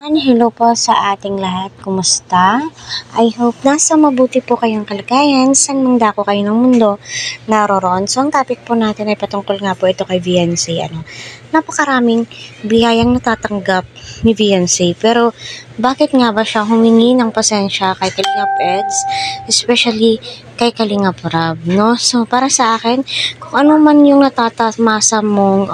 Hello po sa ating lahat. Kumusta? I hope nasa mabuti po kayong kalagayan saan mang dako kayo ng mundo naroroon. So, ang topic po natin ay patungkol nga po ito kay Viancy. Napakaraming biyayang natatanggap ni Viancy. Pero, bakit nga ba siya humingi ng pasensya kay Kalingap Eds? Especially kay Kalingap Rab, no? So, para sa akin, kung ano man yung natatamasa mong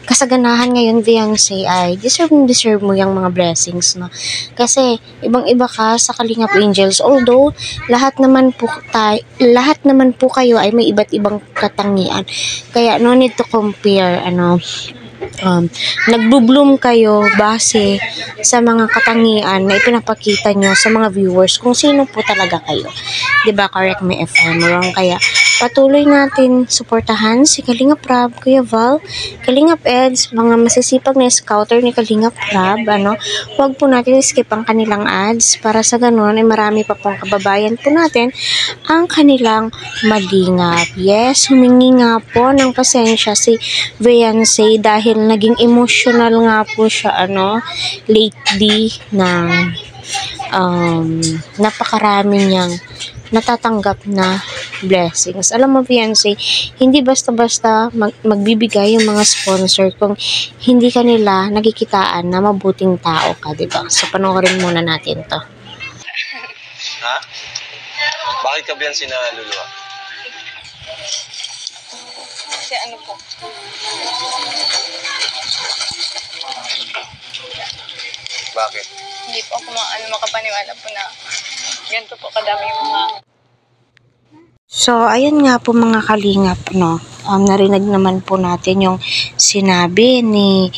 kasaganahan ngayon, Viancy, ay deserve mo yung mga blessings, no? Kasi ibang-iba ka sa Kalingap Angels. Although lahat naman po kayo ay may iba't ibang katangian. Kaya no need to compare, nagbo-bloom kayo base sa mga katangian na ipinapakita nyo sa mga viewers kung sino po talaga kayo. 'Di ba? Correct me if I'm wrong. Kaya patuloy natin suportahan si Kalingap Rab, Kuya Val, Kalingap Eds, mga masisipag na scouter ni Kalingap Rab, Huwag po natin skip ang kanilang ads para sa ganun ay marami pa pong kababayan po natin ang kanilang malingap. Yes, humingi nga po ng pasensya si Viancy dahil naging emotional nga po siya lately ng napakarami niyang natatanggap na blessings. Alam mo, Viancy, hindi basta-basta magbibigay yung mga sponsor kung hindi kanila nagikitaan na mabuting tao ka, diba? So, panoorin muna natin to. Ha? Bakit ka Viancy na luluwa? Kasi po? Bakit? Hindi po ako makapaniwala po na ganito po kadami yung mga... So, ayun nga po mga kalingap, no? Narinig naman po natin yung sinabi ni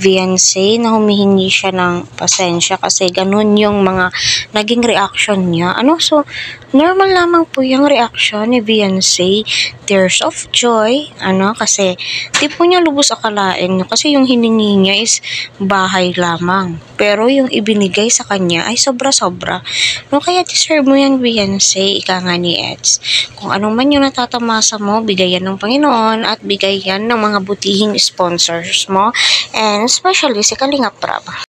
Viancy na humihingi siya ng pasensya kasi ganun yung mga naging reaction niya. So, normal lamang po yung reaction ni Viancy. Tears of joy, kasi di po niya lubos akalain, kasi yung hiningi niya is bahay lamang. Pero yung ibinigay sa kanya ay sobra-sobra. Kaya deserve mo yan, Viancy, ika nga ni Eds. Kung ano man yung natatamasa mo, bigayan ng Panginoon at bigayan ng mga butihing sponsors mo. And especially si Kalingap Rab.